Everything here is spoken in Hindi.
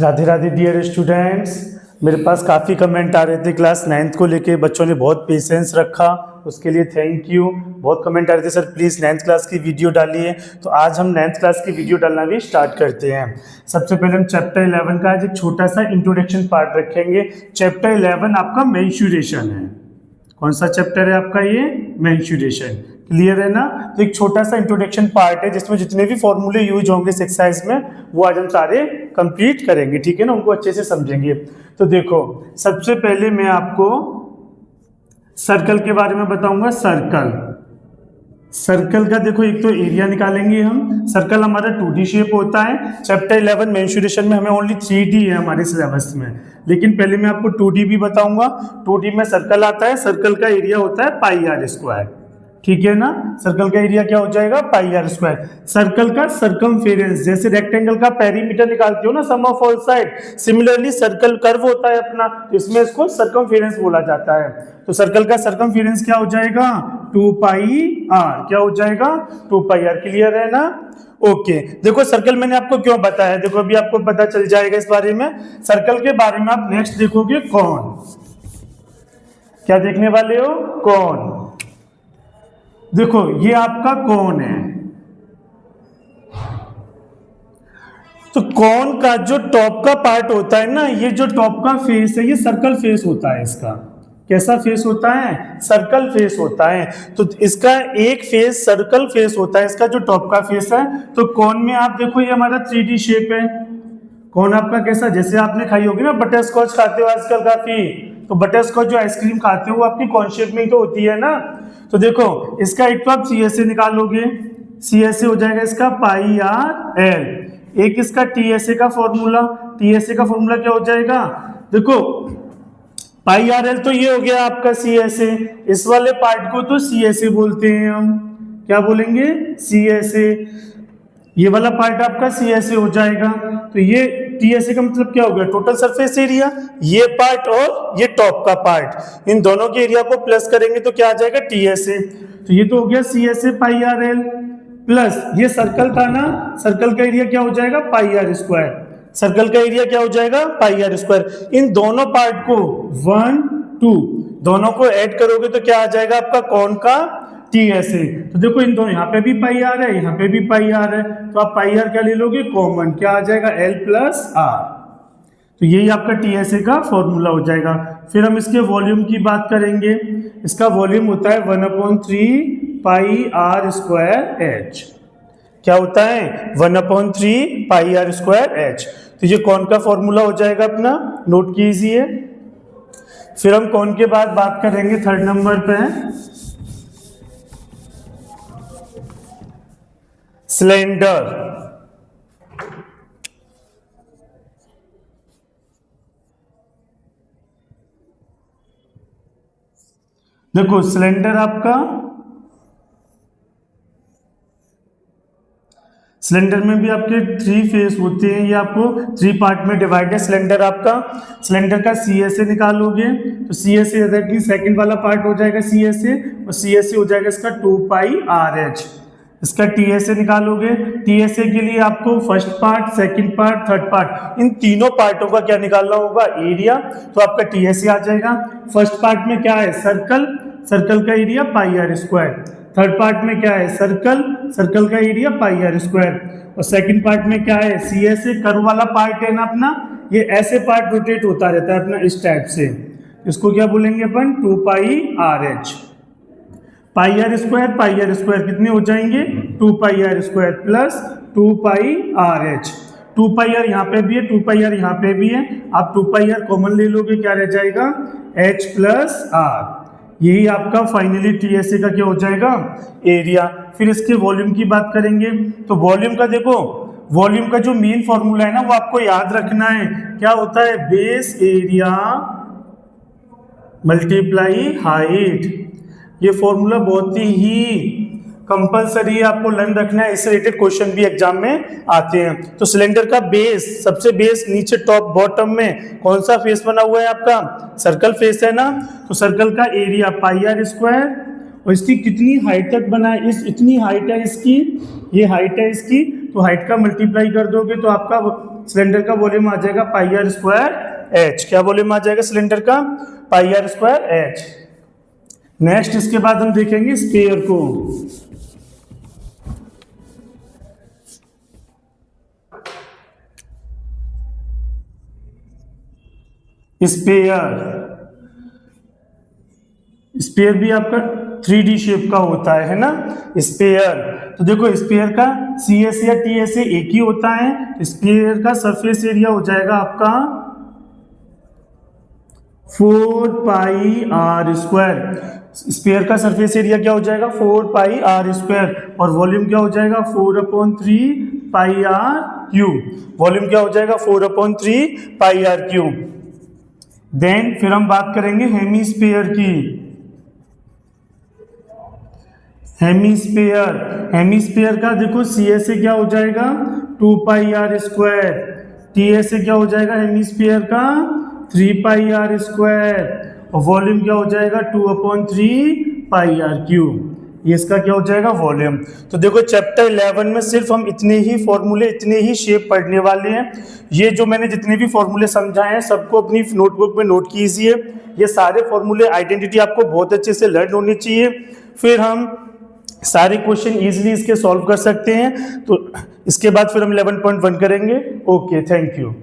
Radhe Radhe dear students. मेरे पास काफ़ी कमेंट आ रहे थे क्लास 9th को लेके, बच्चों ने बहुत पेशेंस रखा, उसके लिए थैंक यू। बहुत कमेंट आ रहे थे सर प्लीज़ 9th क्लास की वीडियो डालिए, तो आज हम 9th क्लास की वीडियो डालना भी स्टार्ट करते हैं। सबसे पहले हम चैप्टर 11 का आज एक छोटा सा इंट्रोडक्शन पार्ट रखेंगे। चैप्टर 11 आपका मेंस्ट्रुएशन है। कौन सा चैप्टर है आपका ये? मेंस्ट्रुएशन। क्लियर है ना? तो एक छोटा सा इंट्रोडक्शन पार्ट है जिसमें जितने भी फॉर्मूले यूज होंगे इस एक्सरसाइज में वो आज हम सारे कंप्लीट करेंगे, ठीक है ना? उनको अच्छे से समझेंगे। तो देखो, सबसे पहले मैं आपको सर्कल के बारे में बताऊंगा। सर्कल का देखो, एक तो एरिया निकालेंगे हम। सर्कल हमारा 2D शेप होता है। चैप्टर 11 मेंस्ट्रुएशन में हमें ओनली 3D है हमारे सिलेबस में, लेकिन पहले मैं आपको 2D भी बताऊंगा। 2D में सर्कल आता है, सर्कल का एरिया होता है पाई आर स्क्वायर, ठीक है ना? सर्कल का एरिया क्या हो जाएगा? Pi are square. सर्कल का सरकमफेरेंस, जैसे रेक्टेंगल का पेरीमीटर निकालते हो ना sum of all side, similarly circle curve होता है अपना, तो इसमें इसको सरकमफेरेंस बोला जाता है। तो सर्कल का सरकमफेरेंस क्या हो जाएगा? 2 पाई आर। क्या हो जाएगा? 2 पाई आर। क्लियर है ना? ओके। देखो सर्कल मैंने आपको क्यों बताया, देखो अभी आपको पता चल जाएगा इस बारे में। सर्कल के बारे में आप नेक्स्ट देखोगे कौन, क्या देखने वाले हो? कौन। देखो ये आपका कौन है, तो कौन का जो टॉप का पार्ट होता है ना, ये जो टॉप का फेस है ये सर्कल फेस होता है। इसका कैसा फेस होता है? सर्कल फेस होता है। तो इसका एक फेस सर्कल फेस होता है, इसका जो टॉप का फेस है। तो कौन में आप देखो ये हमारा 3D शेप है। कौन आपका कैसा, जैसे आपने खाई होगी ना, बटर स्कॉच खाते हो आजकल काफी, तो बटर स्कॉच जो आइसक्रीम खाते हो वो आपकी कौन शेप में ही तो होती है ना। तो देखो इसका एक तो आप CSA निकालोगे, CSA हो जाएगा इसका पाई आर एल। एक इसका TSA का फॉर्मूला, TSA का फॉर्मूला क्या हो जाएगा? देखो पाई आर एल तो ये हो गया आपका CSA, इस वाले पार्ट को तो CSA बोलते हैं हम। क्या बोलेंगे? CSA। ये वाला पार्ट आपका CSA हो जाएगा। तो ये TSA का मतलब क्या हो गया? Total surface area. ये पार्ट और ये टॉप का पार्ट, इन दोनों के एरिया को प्लस करेंगे तो क्या आ जाएगा? TSA। तो ये तो हो गया CSA पाई आर एल प्लस ये सर्कल था ना, सर्कल का एरिया क्या हो जाएगा? Pi are square. सर्कल का एरिया क्या हो जाएगा? Pi are square. इन दोनों पार्ट को 1 2 दोनों को ऐड करोगे तो क्या आ जाएगा आपका? कौन का? TSA। तो देखो इन दोनों, यहाँ पे भी पाई आर है, यहाँ पे भी पाई आर है, तो आप पाई आर क्या ले लोगे? कॉमन। क्या आ जाएगा? L plus R. तो यही आपका TSA का फॉर्मूला हो जाएगा। फिर हम इसके वॉल्यूम की बात करेंगे। इसका वॉल्यूम होता है 1/3 पाई आर स्क्वायर एच। क्या होता है? 1/3 पाई आर स्क्वायर एच। तो ये कौन का फॉर्मूला हो जाएगा अपना, नोट कीजिए। फिर हम कौन के बाद बात करेंगे, 3rd नंबर पे है सिलेंडर। देखो सिलेंडर आपका, सिलेंडर में भी आपके 3 फेस होते हैं, ये आपको 3 पार्ट में डिवाइड है सिलेंडर आपका। सिलेंडर का CSA निकालोगे तो CSA एग्जैक्टली सेकंड वाला पार्ट हो जाएगा CSA, और CSA हो जाएगा इसका 2 पाई आर एच। इसका TSA निकालोगे, TSA के लिए आपको first part, second part, third part, इन तीनों पार्टों का क्या निकालना होगा? एरिया। तो आपका TSA आ जाएगा। फर्स्ट पार्ट में क्या है? सर्कल, सर्कल का area pi are square. Third part में क्या है? सर्कल, सर्कल का एरिया पाई आर स्क्वायर। और सेकंड पार्ट में क्या है? CSA कर्व वाला पार्ट है ना अपना, ये ऐसे पार्ट रोटेट होता रहता है अपना इस टाइप से, इसको क्या बोलेंगे अपन? 2 pi r h. Pi are square कितने हो जाएंगे? 2 pi are square plus 2 pi r h. 2 pi r यहाँ पे भी है, 2 पाई आर यहाँ पे भी है, आप 2 पाई आर कॉमन ले लोगे, क्या रह जाएगा? H plus R. यही आपका फाइनली TSA का क्या हो जाएगा? एरिया। फिर इसके वॉल्यूम की बात करेंगे। तो वॉल्यूम का देखो, वॉल्यूम का जो मेन फॉर्मूला है ना वो आपको याद रखना है। क्या होता है? Base area multiply height. ये फॉर्मूला बहुत ही कंपलसरी आपको लर्न रखना है, इससे रिलेटेड क्वेश्चन भी एग्जाम में आते हैं। तो सिलेंडर का बेस, सबसे बेस नीचे टॉप बॉटम में कौन सा फेस बना हुआ है आपका? सर्कल फेस है ना। तो सर्कल का एरिया पाई आर स्क्वायर, और इसकी कितनी हाइट तक बना है? इतनी हाइट है इसकी, ये हाइट है इसकी, तो हाइट का मल्टीप्लाई कर दोगे तो आपका सिलेंडर का वॉल्यूम आ जाएगा पाई आर स्क्वायर एच। क्या वॉल्यूम आ जाएगा सिलेंडर का? पाई आर स्क्वायर एच। नेक्स्ट इसके बाद हम देखेंगे स्फीयर को। स्पेयर भी आपका 3D शेप का होता है ना स्पेयर। तो देखो स्पेयर का CS या TS एक ही होता है। स्पेयर का सरफेस एरिया हो जाएगा आपका 4 पाई आर स्क्वायर। स्पेयर का सरफेस एरिया क्या हो जाएगा? 4 पाई आर स्क्वायर। और वॉल्यूम क्या हो जाएगा? 4/3 पाई आर क्यूब। वॉल्यूम क्या हो जाएगा? 4/3 पाई आर क्यूब। देन फिर हम बात करेंगे हेमीस्फीयर की। हेमीस्फीयर का देखो CS से क्या हो जाएगा? 2 पाई आर स्क्वायर। TS से क्या हो जाएगा हेमीस्फीयर का? 3 पाई आर स्क्वायर। और वॉल्यूम क्या हो जाएगा? 2/3 पाई आर क्यूब। ये इसका क्या हो जाएगा? वॉल्यूम। तो देखो चैप्टर 11 में सिर्फ हम इतने ही फॉर्मूले, इतने ही शेप पढ़ने वाले हैं। ये जो मैंने जितने भी फॉर्मूले समझाए हैं सबको अपनी नोटबुक में नोट कीजिए। ये सारे फॉर्मूले आइडेंटिटी आपको बहुत अच्छे से लर्न होनी चाहिए, फिर हम सारे क्वेश्चन इजीली इसके सॉल्व कर सकते हैं। तो इसके बाद फिर हम 11.1 करेंगे। Okay, thank you.